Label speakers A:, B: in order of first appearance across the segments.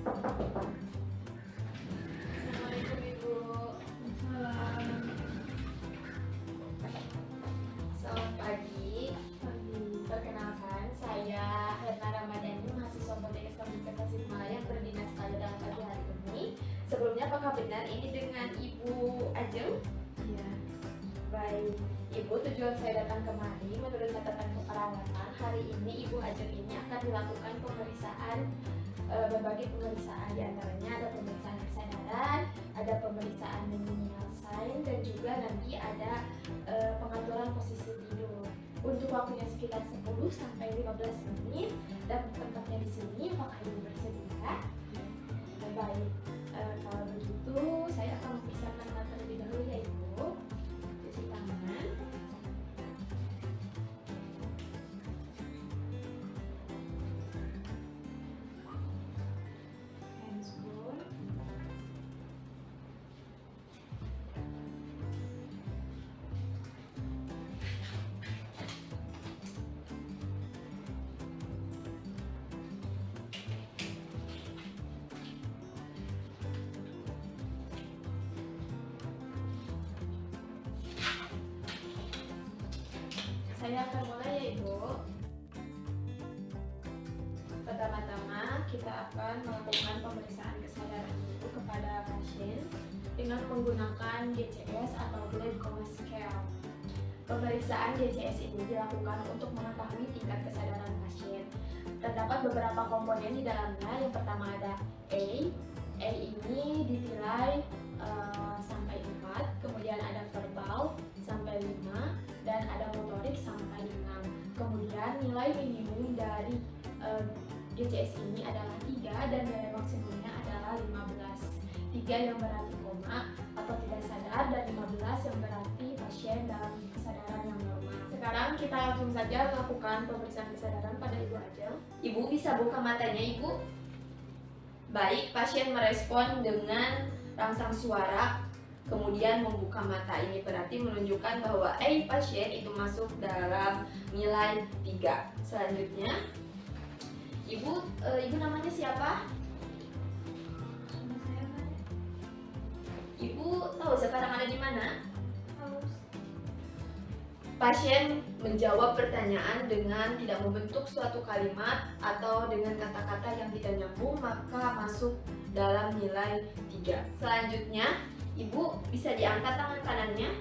A: Assalamualaikum Ibu. Selamat pagi. Perkenalkan, saya Herna Ramadhani, mahasiswa Politeknik Komunikasi Tasikmalaya yang berdinas pada dalam pagi hari ini. Sebelumnya, apakah benar ini dengan Ibu Ajeng?
B: Iya.
A: Baik, Ibu, tujuan saya datang kemari menurut catatan keperawatan, hari ini Ibu Ajeng ini akan dilakukan pemeriksaan, berbagai pemeriksaan, diantaranya ada pemeriksaan kesadaran, ada pemeriksaan menial sign, dan juga nanti ada pengaturan posisi tidur. Untuk waktunya sekitar 10-15 menit dan tempatnya di sini. Apakah Ibu bersedia? Baik, kalau begitu saya akan mempersiapkan alat terlebih dahulu ya Ibu. Cuci tangan. Handscoon. Saya akan mulai ya Ibu. Pertama-tama kita akan melakukan pemeriksaan kesadaran dulu kepada pasien dengan menggunakan GCS atau Glucose Scale. Pemeriksaan GCS ini dilakukan untuk mengetahui tingkat kesadaran pasien. Terdapat beberapa komponen di dalamnya. Yang pertama ada A. A ini dinilai sampai 4, kemudian ada verbal sampai 5, dan ada motorik sampai 6. Kemudian nilai minimum dari GCS ini adalah 3 dan nilai maksimumnya adalah 15. 3 yang berarti koma atau tidak sadar, dan 15 yang berarti pasien dalam kesadaran yang normal. Sekarang kita langsung saja melakukan pemeriksaan kesadaran pada Ibu Ajeng. Ibu bisa buka matanya Ibu. Baik, pasien merespon dengan rangsang suara, kemudian membuka mata. Ini berarti menunjukkan bahwa pasien itu masuk dalam nilai 3. Selanjutnya, Ibu namanya siapa? Ibu tahu sekarang ada di mana? Pasien menjawab pertanyaan dengan tidak membentuk suatu kalimat atau dengan kata-kata yang tidak nyambung, maka masuk dalam nilai 3. Selanjutnya, Ibu bisa diangkat tangan kanannya.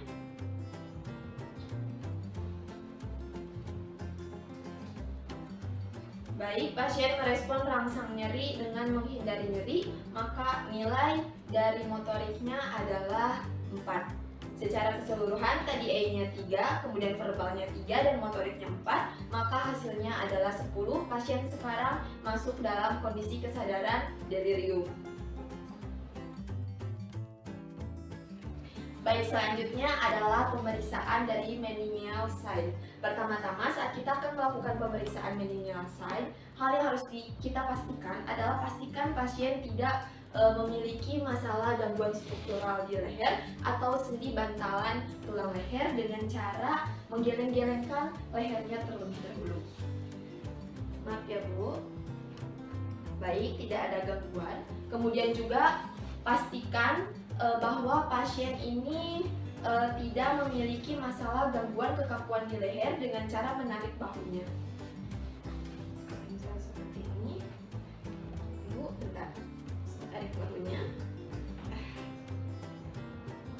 A: Baik, pasien merespon rangsang nyeri dengan menghindari nyeri, maka nilai dari motoriknya adalah 4. Secara keseluruhan tadi A-nya 3, kemudian verbalnya 3, dan motoriknya 4, maka hasilnya adalah 10. Pasien sekarang masuk dalam kondisi kesadaran delirium. Baik, selanjutnya adalah pemeriksaan dari Menial Sign. Pertama-tama saat kita akan melakukan pemeriksaan Menial Sign, hal yang harus kita pastikan adalah pastikan pasien tidak memiliki masalah gangguan struktural di leher atau sendi bantalan tulang leher dengan cara menggeleng-gelengkan lehernya terlebih dahulu. Maaf ya Bu. Baik, tidak ada gangguan. Kemudian juga pastikan bahwa pasien ini tidak memiliki masalah gangguan kekakuan di leher dengan cara menarik bahunya. Seperti ini. Bu, bentar. Tarik bahunya.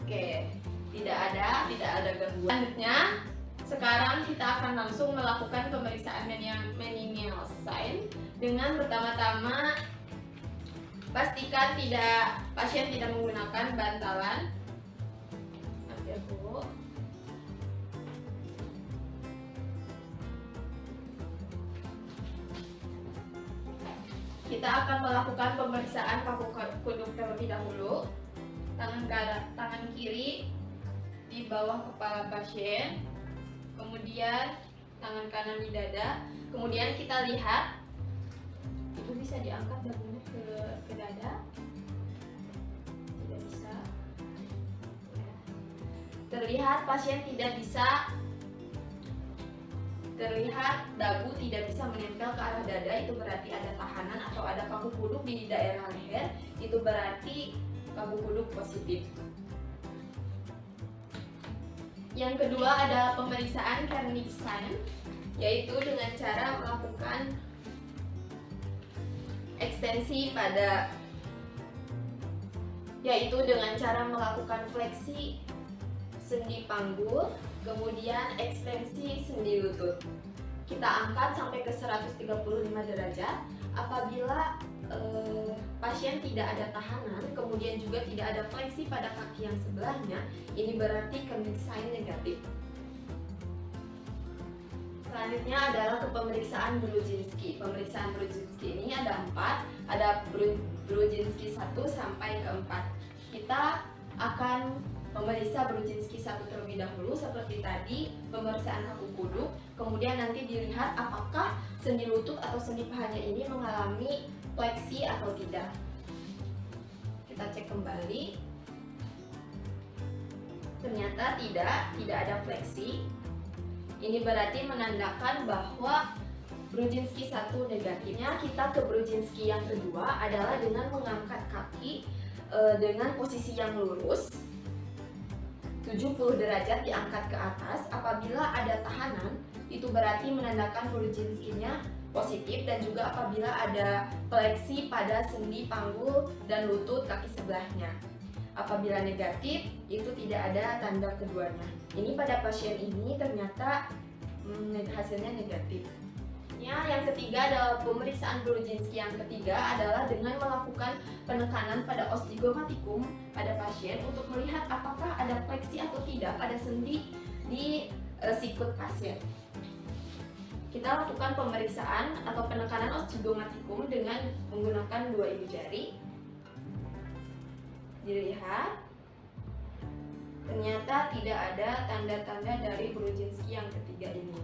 A: Oke, tidak ada gangguan. Selanjutnya, sekarang kita akan langsung melakukan pemeriksaan Menial Sign dengan pertama-tama pastikan pasien tidak menggunakan bantalan. Maaf ya Bu. Kita akan melakukan pemeriksaan kaku kuduk terlebih dahulu. Tangan kiri di bawah kepala pasien, kemudian tangan kanan di dada. Kemudian kita lihat, itu bisa diangkat dagunya ke dada. Tidak bisa. Terlihat pasien tidak bisa Terlihat dagu tidak bisa menempel ke arah dada, itu berarti ada tahanan atau ada kaku kuduk di daerah leher, itu berarti kaku kuduk positif. Yang kedua adalah pemeriksaan Kernig sign, yaitu dengan cara melakukan ekstensi pada, yaitu dengan cara melakukan fleksi sendi panggul, kemudian ekstensi sendi lutut. Kita angkat sampai ke 135 derajat. Apabila pasien tidak ada tahanan, kemudian juga tidak ada fleksi pada kaki yang sebelahnya, ini berarti Kernig sign negatif. Selanjutnya adalah pemeriksaan Brudzinski. Pemeriksaan Brudzinski ini ada 4, ada Brudzinski 1 sampai ke 4. Kita akan memeriksa Brudzinski 1 terlebih dahulu seperti tadi, pemeriksaan kaku kuduk, kemudian nanti dilihat apakah sendi lutut atau sendi pahanya ini mengalami fleksi atau tidak. Kita cek kembali. Ternyata tidak ada fleksi. Ini berarti menandakan bahwa Brudzinski 1 negatifnya. Kita ke Brudzinski yang kedua adalah dengan mengangkat kaki dengan posisi yang lurus, 70 derajat diangkat ke atas. Apabila ada tahanan, itu berarti menandakan Brudzinski-nya positif, dan juga apabila ada fleksi pada sendi panggul dan lutut kaki sebelahnya. Apabila negatif, itu tidak ada tanda keduanya. Ini pada pasien ini ternyata hasilnya negatif. Yang ketiga adalah pemeriksaan Brudzinski yang ketiga adalah dengan melakukan penekanan pada osteogomatikum pada pasien untuk melihat apakah ada fleksi atau tidak pada sendi di sikut pasien. Kita lakukan pemeriksaan atau penekanan osteogomatikum dengan menggunakan 2 ibu jari. Dilihat, ternyata tidak ada tanda-tanda dari Brudzinski yang ketiga ini.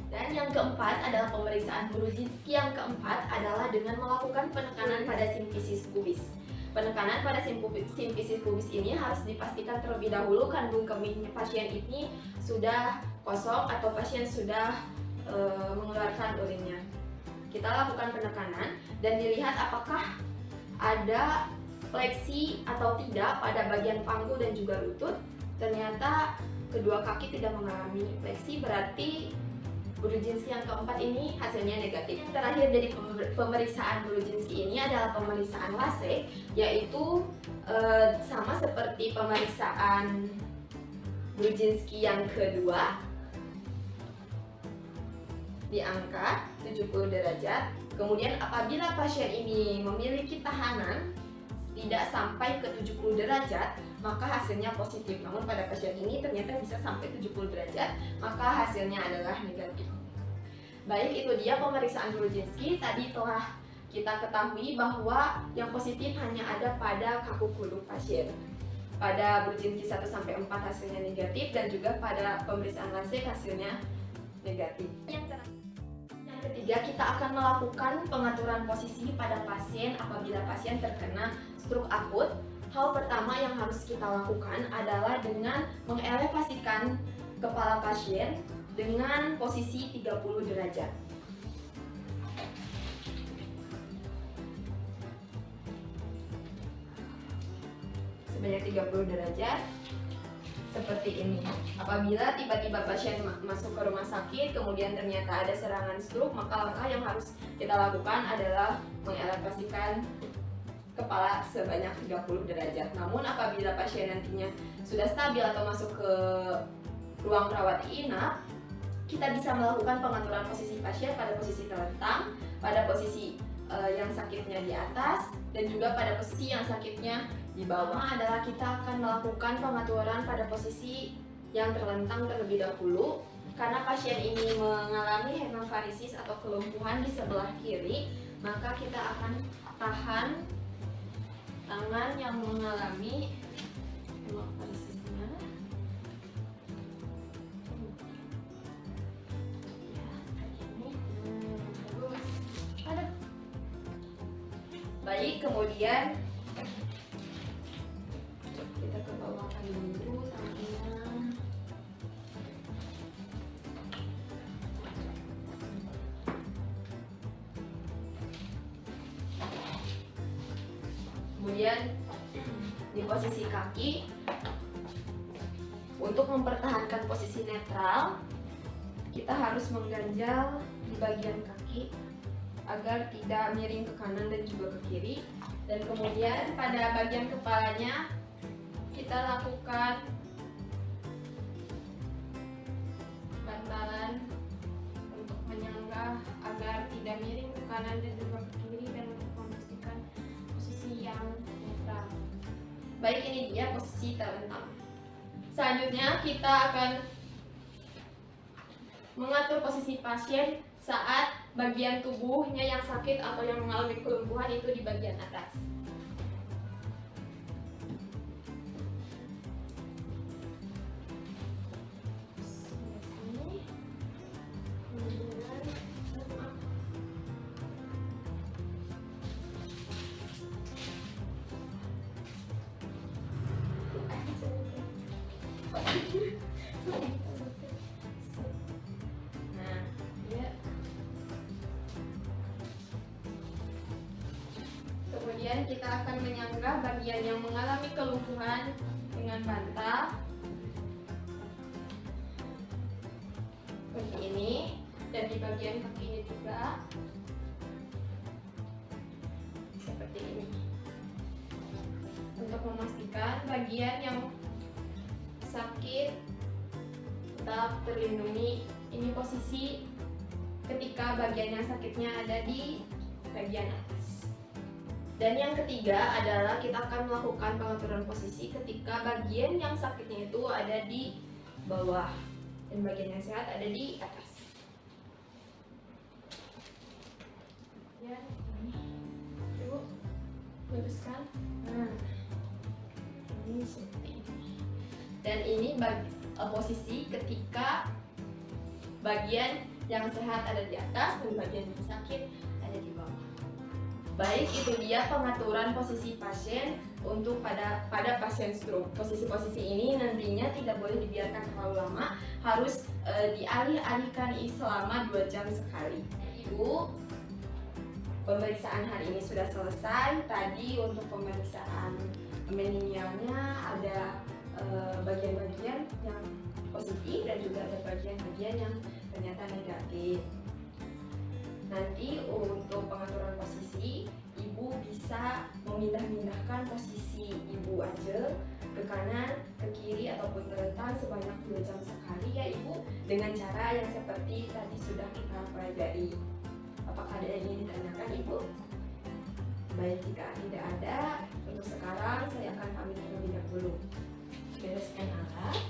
A: Dan yang keempat adalah pemeriksaan Brudzinski yang keempat adalah dengan melakukan penekanan pada simfisis pubis. Penekanan pada simfisis pubis ini harus dipastikan terlebih dahulu kandung kemihnya pasien ini sudah kosong atau pasien sudah mengeluarkan urinnya. Kita lakukan penekanan dan dilihat apakah ada fleksi atau tidak pada bagian panggul dan juga lutut. Ternyata kedua kaki tidak mengalami fleksi, berarti Brudzinski yang keempat ini hasilnya negatif. Yang terakhir dari pemeriksaan Brudzinski ini adalah pemeriksaan Lasek, yaitu sama seperti pemeriksaan Brudzinski yang kedua. Diangkat 70 derajat. Kemudian apabila pasien ini memiliki tahanan tidak sampai ke 70 derajat, maka hasilnya positif. Namun pada pasien ini ternyata bisa sampai 70 derajat, maka hasilnya adalah negatif. Baik, itu dia pemeriksaan Brudzinski. Tadi telah kita ketahui bahwa yang positif hanya ada pada kaku kuduk pasien. Pada Brudzinski 1 sampai 4 hasilnya negatif, dan juga pada pemeriksaan Lasek hasilnya negatif. Yang ketiga, kita akan melakukan pengaturan posisi pada pasien apabila pasien terkena stroke akut. Hal pertama yang harus kita lakukan adalah dengan mengelevasikan kepala pasien dengan posisi 30 derajat. Sebanyak 30 derajat. Seperti ini. Apabila tiba-tiba pasien masuk ke rumah sakit kemudian ternyata ada serangan stroke, maka langkah yang harus kita lakukan adalah mengelevasikan kepala sebanyak 30 derajat. Namun apabila pasien nantinya sudah stabil atau masuk ke ruang rawat inap, kita bisa melakukan pengaturan posisi pasien pada posisi terlentang, pada posisi yang sakitnya di atas, dan juga pada posisi yang sakitnya di bawah. Adalah kita akan melakukan pengaturan pada posisi yang terlentang terlebih dahulu. Karena pasien ini mengalami hemofarisis atau kelumpuhan di sebelah kiri, maka kita akan tahan tangan yang mengalami hemofarisisnya. Baik, kemudian kita ke bawahkan dulu tangannya. Kemudian di posisi kaki, untuk mempertahankan posisi netral, kita harus mengganjal di bagian kaki agar tidak miring ke kanan dan juga ke kiri. Dan kemudian pada bagian kepalanya kita lakukan bantalan untuk menyanggah agar tidak miring ke kanan dan juga ke kiri, dan untuk memastikan posisi yang netral. Baik, ini dia posisi terlentang. Selanjutnya kita akan mengatur posisi pasien saat bagian tubuhnya yang sakit atau yang mengalami kelumpuhan itu di bagian atas. Nah, ya. Kemudian kita akan menyanggah bagian yang mengalami kelumpuhan dengan bantal seperti ini, dan di bagian kaki ini juga seperti ini, untuk memastikan bagian yang sakit tetap terlindungi. Ini posisi ketika bagian yang sakitnya ada di bagian atas. Dan yang ketiga adalah kita akan melakukan pengaturan posisi ketika bagian yang sakitnya itu ada di bawah dan bagian yang sehat ada di atas. Ya, ini Ibu luruskan. Nah, ini seperti ini. Dan ini posisi ketika bagian yang sehat ada di atas dan bagian yang sakit ada di bawah. Baik, itu dia pengaturan posisi pasien untuk pada pasien stroke. Posisi-posisi ini nantinya tidak boleh dibiarkan terlalu lama, harus dialih-alihkan selama 2 jam sekali. Ibu, pemeriksaan hari ini sudah selesai. Tadi untuk pemeriksaan meninggalnya ada bagian-bagian yang positif dan juga ada bagian-bagian yang ternyata negatif. Nanti untuk pengaturan posisi, ibu bisa memindah-mindahkan posisi ibu aja ke kanan, ke kiri ataupun terlentang sebanyak 2 jam sekali ya ibu, dengan cara yang seperti tadi sudah kita pelajari. Apakah ada yang ingin ditanyakan ibu? Baik, jika tidak ada, untuk sekarang saya akan pamit terlebih dahulu. Bereskan alat,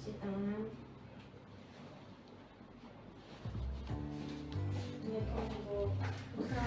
A: cuci tangan. Ini untuk buka